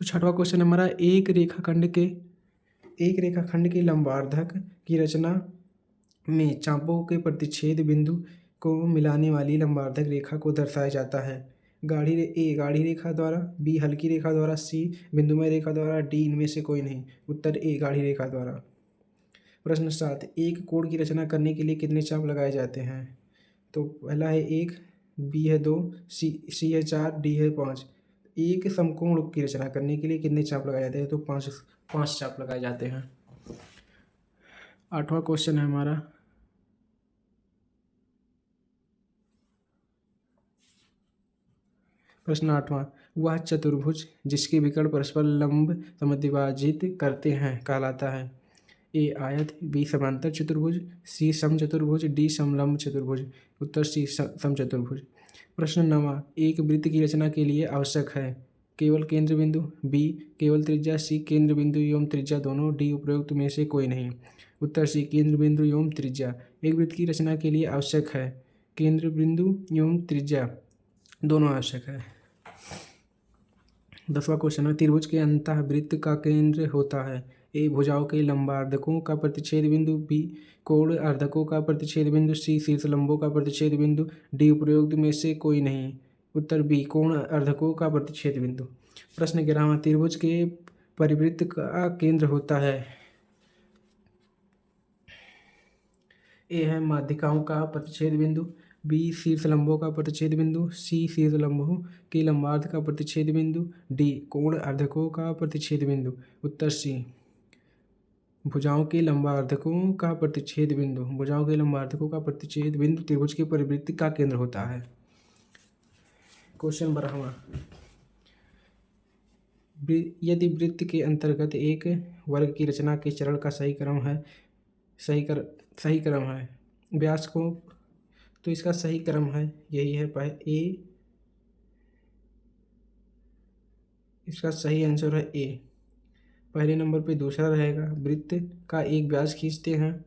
तो छठवां क्वेश्चन हमारा, एक रेखाखंड के लंबार्धक की रचना में चापों के प्रतिच्छेद बिंदु को मिलाने वाली लंबार्धक रेखा को दर्शाया जाता है। गाढ़ी रेखा द्वारा, बी हल्की रेखा द्वारा, सी बिंदुमय रेखा द्वारा, डी इनमें से कोई नहीं। उत्तर ए गाढ़ी रेखा द्वारा। प्रश्न 7, एक कोण की रचना करने के लिए कितने चाप लगाए जाते हैं। तो पहला है 1, बी है 2, सी है 4, डी है 5। एक समकोण की रचना करने के लिए कितने चाप लगाए जाते हैं, तो पाँच चाप लगाए जाते हैं। आठवां क्वेश्चन है हमारा, प्रश्न 8वां, वह चतुर्भुज जिसके विकर्ण परस्पर लंब समद्विभाजित करते हैं कहलाता है। ए आयत, बी समांतर चतुर्भुज, सी समचतुर्भुज, डी समलंब चतुर्भुज। उत्तर सी समचतुर्भुज। प्रश्न 9वां, एक वृत्त की रचना के लिए आवश्यक है। केवल केंद्र बिंदु, बी केवल त्रिज्या, सी केंद्र बिंदु एवं त्रिज्या दोनों, डी उपरोक्त में से कोई नहीं। उत्तर सी केंद्र बिंदु एवं त्रिज्या। एक वृत्त की रचना के लिए आवश्यक है केंद्र बिंदु एवं त्रिज्या दोनों आवश्यक है। 10वां क्वेश्चन है, त्रिभुज के अंतः वृत्त का केंद्र होता है। ए भुजाओं के लंबार्धकों का प्रतिच्छेद बिंदु, बी कोण अर्धकों का प्रतिच्छेद बिंदु, सी शीर्ष लंबों का प्रतिच्छेद बिंदु, डी उपरोक्त में से कोई नहीं। उत्तर बी कोण अर्धकों का प्रतिच्छेद बिंदु। प्रश्न 11वां, त्रिभुज के परिवृत्त का केंद्र होता है। ए है माध्यिकाओं का प्रतिच्छेद बिंदु, बी शीर्ष लंबों का प्रतिच्छेद बिंदु, सी शीर्ष लंबों के लंबार्ध का प्रतिच्छेद बिंदु, डी कोण अर्धकों का प्रतिच्छेद बिंदु। उत्तर सी भुजाओं के लंबार्धकों का प्रतिच्छेद बिंदु। भुजाओं के लंबार्धकों का प्रतिच्छेद बिंदु त्रिभुज के परिवृत्त का केंद्र होता है। क्वेश्चन 12वां, यदि वृत्त के अंतर्गत एक वर्ग की रचना के चरण का सही क्रम है व्यास को, तो इसका सही क्रम है यही है ए। इसका सही आंसर है ए। पहले नंबर पे दूसरा रहेगा, वृत्त का एक व्यास खींचते हैं।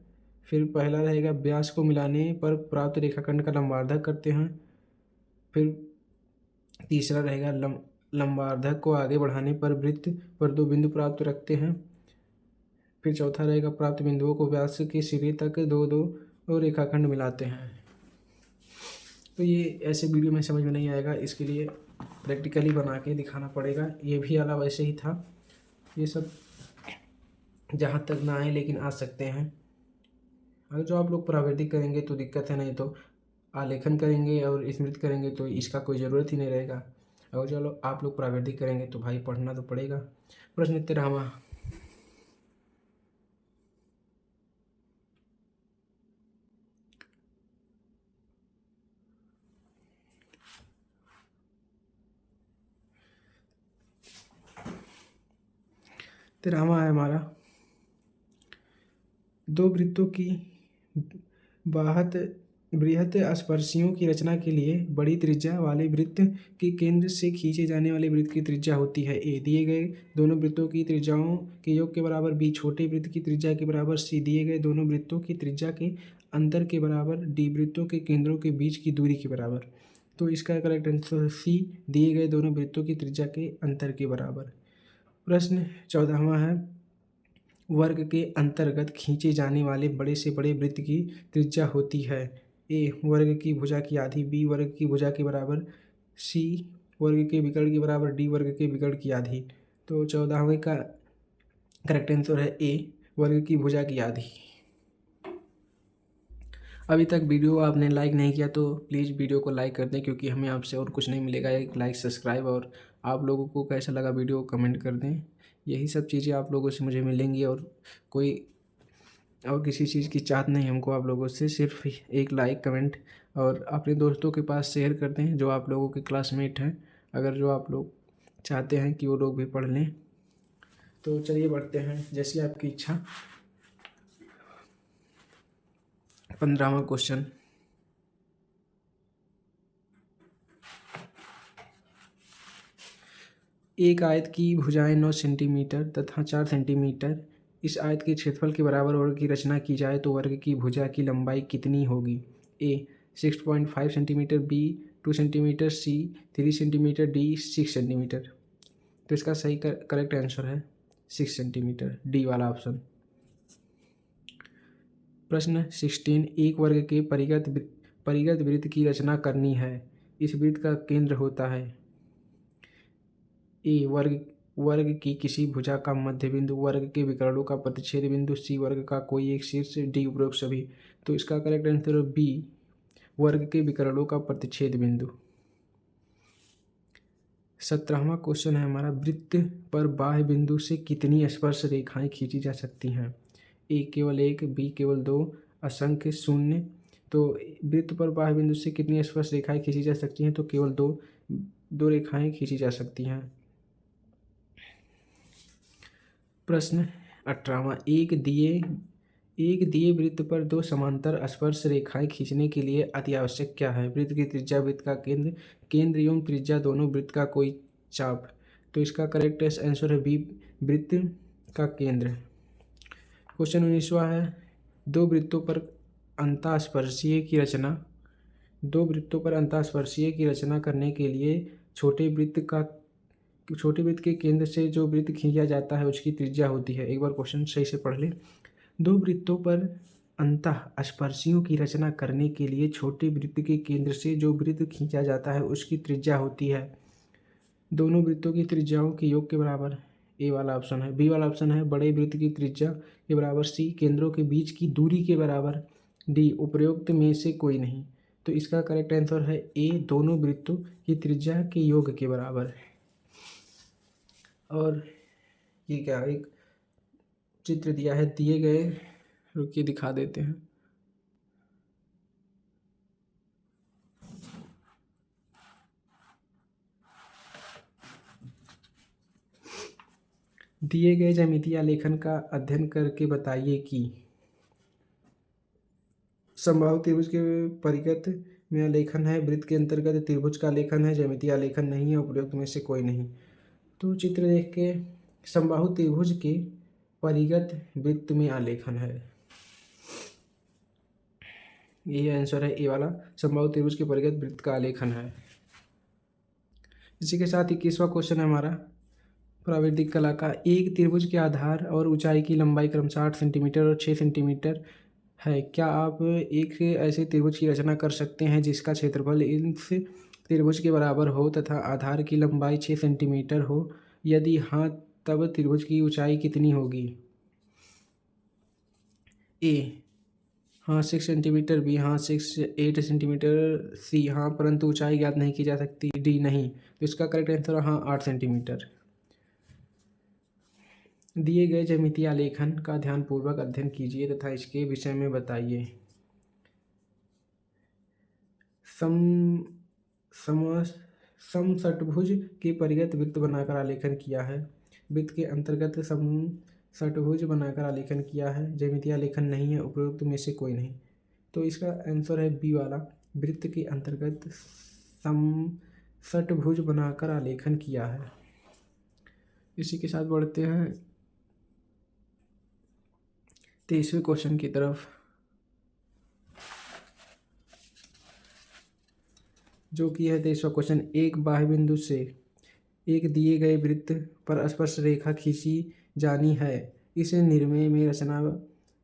फिर पहला रहेगा व्यास को मिलाने पर प्राप्त रेखाखंड का लंबार्धक करते हैं। फिर तीसरा रहेगा लंबार्धक को आगे बढ़ाने पर वृत्त पर दो बिंदु प्राप्त रखते हैं। फिर चौथा रहेगा प्राप्त बिंदुओं को व्यास के सिरे तक दो दो रेखाखंड मिलाते हैं। तो ये ऐसे वीडियो में समझ में नहीं आएगा, इसके लिए प्रैक्टिकली बना के दिखाना पड़ेगा। ये भी वाला वैसे ही था, ये सब जहाँ तक ना आए लेकिन आ सकते हैं। अगर जो आप लोग प्रावृत्ति करेंगे तो दिक्कत है, नहीं तो आलेखन करेंगे और स्मृति करेंगे तो इसका कोई ज़रूरत ही नहीं रहेगा। अगर चलो आप लोग प्रावृत्ति करेंगे तो भाई पढ़ना तो पड़ेगा। प्रश्न 13वां, है हमारा, दो वृत्तों की बाहत बृहत स्पर्शियों की रचना के लिए बड़ी त्रिज्या वाले वृत्त के केंद्र से खींचे जाने वाले वृत्त की त्रिज्या होती है ए। दिए गए दोनों वृत्तों की त्रिज्याओं के योग के बराबर बी। छोटे वृत्त की त्रिज्या के बराबर सी। दिए गए दोनों वृत्तों की त्रिज्या के अंतर के बराबर डी। वृत्तों के केंद्रों के बीच की दूरी के बराबर। तो इसका करेक्ट आंसर सी, दिए गए दोनों वृत्तों की त्रिज्या के अंतर के बराबर। प्रश्न 14वां है, वर्ग के अंतर्गत खींचे जाने वाले बड़े से बड़े वृत्त की त्रिज्या होती है ए वर्ग की भुजा की आधी, बी वर्ग की भुजा के बराबर, सी वर्ग के विकर्ण के बराबर, डी वर्ग के विकर्ण की आधी। तो 14वें का करेक्ट आंसर है ए वर्ग की भुजा की आधी। अभी तक वीडियो आपने लाइक नहीं किया तो प्लीज़ वीडियो को लाइक कर दें, क्योंकि हमें आपसे और कुछ नहीं मिलेगा, एक लाइक सब्सक्राइब, और आप लोगों को कैसा लगा वीडियो कमेंट कर दें। यही सब चीज़ें आप लोगों से मुझे मिलेंगी, और कोई और किसी चीज़ की चाहत नहीं हमको आप लोगों से, सिर्फ एक लाइक कमेंट, और अपने दोस्तों के पास शेयर कर दें जो आप लोगों के क्लासमेट हैं, अगर जो आप लोग चाहते हैं कि वो लोग भी पढ़ लें। तो चलिए बढ़ते हैं, जैसी आपकी इच्छा। 15वां क्वेश्चन, एक आयत की भुजाएं 9 सेंटीमीटर तथा 4 सेंटीमीटर इस आयत के क्षेत्रफल के बराबर वर्ग की रचना की जाए तो वर्ग की भुजा की लंबाई कितनी होगी? ए 6.5 सेंटीमीटर, बी 2 सेंटीमीटर, सी 3 सेंटीमीटर, डी 6 सेंटीमीटर। तो इसका सही करेक्ट आंसर है 6 सेंटीमीटर, डी वाला ऑप्शन। प्रश्न 16, एक वर्ग के परिगत वृत्त की रचना करनी है, इस वृत्त का केंद्र होता है ए वर्ग की किसी भुजा का मध्य बिंदु, वर्ग के विकर्णों का प्रतिच्छेद बिंदु, सी वर्ग का कोई एक शीर्ष, डी उपरोक्त सभी। तो इसका करेक्ट आंसर बी वर्ग के विकर्णों का प्रतिच्छेद बिंदु। 17वां क्वेश्चन है हमारा, वृत्त पर बाह्य बिंदु से कितनी स्पर्श रेखाएं खींची जा सकती हैं? ए केवल एक, बी केवल दो, असंख्य, शून्य। तो वृत्त पर बाह्य बिंदु से कितनी स्पर्श रेखाएं खींची जा सकती हैं? तो केवल दो रेखाएं खींची जा सकती हैं। प्रश्न 18वां, एक दिए वृत्त पर दो समांतर स्पर्श रेखाएं खींचने के लिए अति आवश्यक क्या है? वृत्त की त्रिज्या, वृत्त का केंद्र एवं त्रिज्या दोनों, वृत्त का कोई चाप। तो इसका करेक्ट आंसर है बी वृत्त का केंद्र। क्वेश्चन 19वां है, दो वृत्तों पर अंतःस्पर्शीय की रचना करने के लिए छोटे वृत्त के केंद्र से जो वृत्त खींचा जाता है उसकी त्रिज्या होती है। एक बार क्वेश्चन सही से पढ़ ले। दो वृत्तों पर अंतःस्पर्शियों की रचना करने के लिए छोटे वृत्त के केंद्र से जो वृत्त खींचा जाता है उसकी त्रिज्या होती है दोनों वृत्तों की त्रिज्याओं के योग के बराबर। ए वाला ऑप्शन है। बी वाला ऑप्शन है बड़े वृत्त की त्रिज्या के बराबर, सी केंद्रों के बीच की दूरी के बराबर, डी उपरोक्त में से कोई नहीं। तो इसका करेक्ट आंसर है ए दोनों वृत्तों की त्रिज्या के योग के बराबर। और ये क्या एक चित्र दिया है, दिए गए, रुकिए दिखा देते हैं। दिए गए ज्यामितीय आलेखन का अध्ययन करके बताइए कि समबाहु त्रिभुज के परिगत में आलेखन है, वृत्त के अंतर्गत त्रिभुज का आलेखन है, ज्यामितीय आलेखन नहीं है, उपरोक्त में से कोई नहीं। तो चित्र देख के समबाहु त्रिभुज के परिगत वृत्त में आलेखन है, ये आंसर है ए वाला, समबाहु त्रिभुज के परिगत वृत्त का आलेखन है। इसी के साथ 21वां क्वेश्चन है हमारा, प्रावृत्तिक कला का, एक त्रिभुज के आधार और ऊंचाई की लंबाई क्रमशः 8 सेंटीमीटर और 6 सेंटीमीटर है। क्या आप एक ऐसे त्रिभुज की रचना कर सकते हैं जिसका क्षेत्रफल इस त्रिभुज के बराबर हो तथा आधार की लंबाई 6 सेंटीमीटर हो? यदि हाँ, तब त्रिभुज की ऊंचाई कितनी होगी? ए हाँ 6 सेंटीमीटर, बी हाँ 8 सेंटीमीटर, सी हाँ परंतु ऊंचाई ज्ञात नहीं की जा सकती, डी नहीं। तो इसका करेक्ट आंसर हाँ 8 सेंटीमीटर। दिए गए ज्यामितीय आलेखन का ध्यानपूर्वक अध्ययन कीजिए तथा इसके विषय में बताइए। समषट्भुज के परिगत वृत्त बनाकर आलेखन किया है। वृत्त के अंतर्गत षट्भुज बनाकर आलेखन किया है, ज्यामितीय आलेखन नहीं है, उपरोक्त में से कोई नहीं। तो इसका आंसर है बी वाला, वृत्त के अंतर्गत षट्भुज बनाकर आलेखन किया है। इसी के साथ बढ़ते हैं 23वें क्वेश्चन की तरफ, जो कि है 23वां क्वेश्चन। एक बाह्य बिंदु से एक दिए गए वृत्त पर स्पर्श रेखा खींची जानी है, इस निर्णय में रचना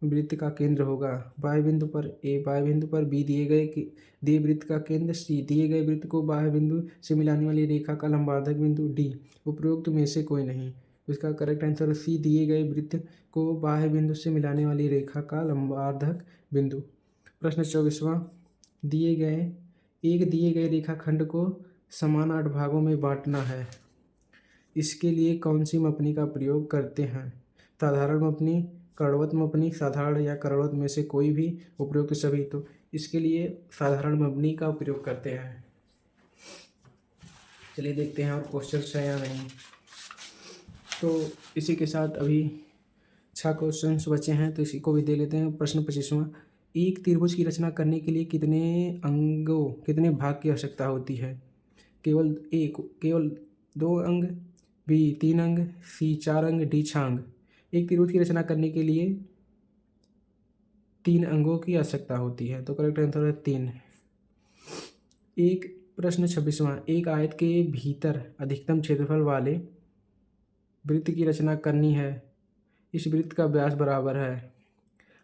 वृत्त का केंद्र होगा। बाह्य बिंदु पर ए, बाह्य बिंदु पर बी दिए वृत्त का केंद्र सी, दिए गए वृत्त को बाह्य बिंदु से मिलाने वाली रेखा का लंबार्धक बिंदु डी, उपरोक्त में से कोई नहीं। इसका करेक्ट आंसर सी, दिए गए वृत्त को बाह्य बिंदु से मिलाने वाली रेखा का लंबार्धक बिंदु। प्रश्न 24वां, दिए गए रेखाखंड को समान 8 भागों में बांटना है, इसके लिए कौन सी मपनी का प्रयोग करते हैं? साधारण मपनी, कर्णवत मपनी, साधारण या कर्णवत में से कोई भी, उपरोक्त सभी। तो इसके लिए साधारण मपनी का प्रयोग करते हैं। चलिए देखते हैं और क्वेश्चन है या नहीं। तो इसी के साथ अभी 6 क्वेश्चन बचे हैं, तो इसी को भी दे लेते हैं। प्रश्न 25वां, एक त्रिभुज की रचना करने के लिए कितने भाग की आवश्यकता होती है? केवल 2 अंग, बी 3 अंग, सी 4 अंग, डी 6 अंग। एक त्रिभुज की रचना करने के लिए 3 अंगों की आवश्यकता होती है, तो करेक्ट आंसर है 3। प्रश्न 26वां, एक आयत के भीतर अधिकतम क्षेत्रफल वाले वृत्त की रचना करनी है, इस वृत्त का व्यास बराबर है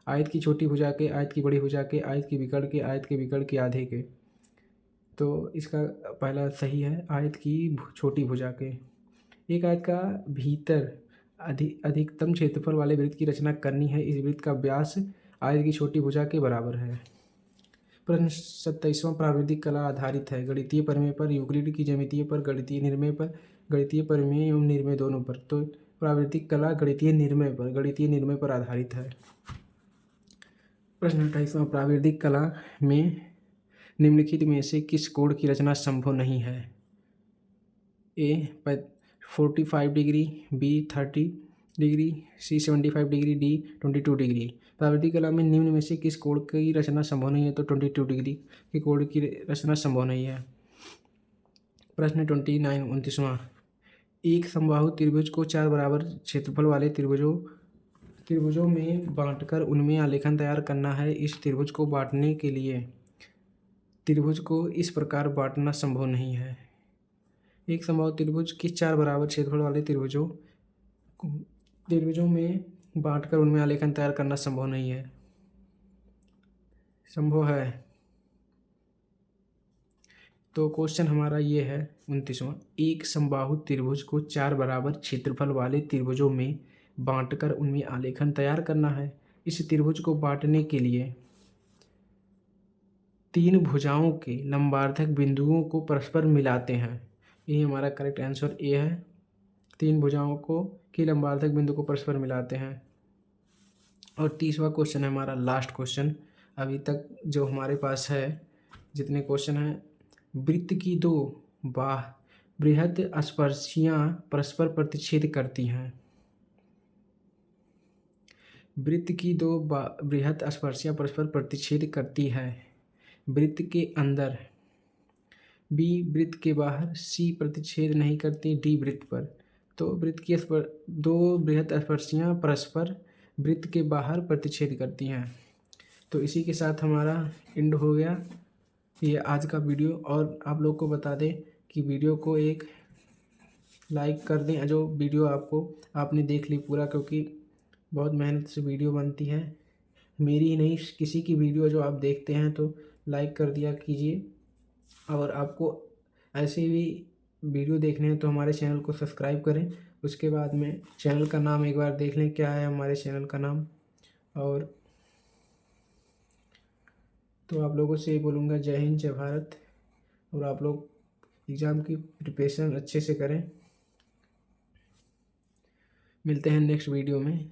आयत की छोटी भुजा के, आयत की बड़ी भुजा के, आयत की विकर्ण के, आयत के विकर्ण के आधे के। तो इसका पहला सही है, आयत की छोटी भुजा के। एक आयत का भीतर अधिकतम क्षेत्रफल वाले वृत्त की रचना करनी है, इस वृत्त का व्यास आयत की छोटी भुजा के बराबर है। प्रश्न 27वां, प्राविधिक कला आधारित है गणितीय प्रमेय पर, यूक्लिड की ज्यामितीय पर, गणितीय निर्णय पर, गणितीय प्रमेय एवं निर्णय दोनों पर। तो प्राविधिक कला गणितीय निर्णय पर आधारित है। प्रश्न 28वां, प्राविधिक कला में निम्नलिखित में से किस कोण की रचना संभव नहीं है? ए 45 डिग्री, बी 30 डिग्री, सी 75 डिग्री, डी 22 डिग्री। प्राविधिक कला में निम्न में से किस कोण की रचना संभव नहीं है? तो 22 डिग्री के कोण की रचना संभव नहीं है। प्रश्न 29वां, एक समबाहु त्रिभुज को 4 बराबर क्षेत्रफल वाले त्रिभुजों में बांटकर उनमें आलेखन तैयार करना है, इस त्रिभुज को बांटने के लिए त्रिभुज को इस प्रकार बांटना संभव नहीं है। एक समबाहु त्रिभुज के 4 बराबर क्षेत्रफल वाले त्रिभुजों में बांटकर उनमें आलेखन तैयार करना संभव नहीं है, संभव है। तो क्वेश्चन हमारा ये है 29वां, एक समबाहु त्रिभुज को 4 बराबर क्षेत्रफल वाले त्रिभुजों में बांटकर उनमें आलेखन तैयार करना है, इस त्रिभुज को बांटने के लिए 3 भुजाओं के लंबार्धक बिंदुओं को परस्पर मिलाते हैं। ये हमारा करेक्ट आंसर ए है, 3 भुजाओं के लंबार्धक बिंदु को परस्पर मिलाते हैं। और 30वां क्वेश्चन है हमारा लास्ट क्वेश्चन अभी तक जो हमारे पास है, जितने क्वेश्चन हैं। वृत्त की 2 बृहद स्पर्शियाँ परस्पर प्रतिच्छेद करती हैं। वृत्त की 2 बृहद स्पर्शियाँ परस्पर प्रतिच्छेद करती है। वृत्त के अंदर, बी वृत्त के बाहर, सी प्रतिच्छेद नहीं करती डी वृत्त पर। तो वृत्त की 2 बृहद स्पर्शियाँ परस्पर वृत्त के बाहर प्रतिच्छेद करती हैं। तो इसी के साथ हमारा एंड हो गया ये आज का वीडियो। और आप लोग को बता दें कि वीडियो को एक लाइक कर दें, जो वीडियो आपने देख ली पूरा, क्योंकि बहुत मेहनत से वीडियो बनती है, मेरी ही नहीं किसी की वीडियो जो आप देखते हैं तो लाइक कर दिया कीजिए। और आपको ऐसे भी वीडियो देखने हैं तो हमारे चैनल को सब्सक्राइब करें। उसके बाद में चैनल का नाम एक बार देख लें, क्या है हमारे चैनल का नाम। और तो आप लोगों से बोलूँगा जय हिंद, जय भारत। और आप लोग एग्ज़ाम की प्रिपरेशन अच्छे से करें। मिलते हैं नेक्स्ट वीडियो में।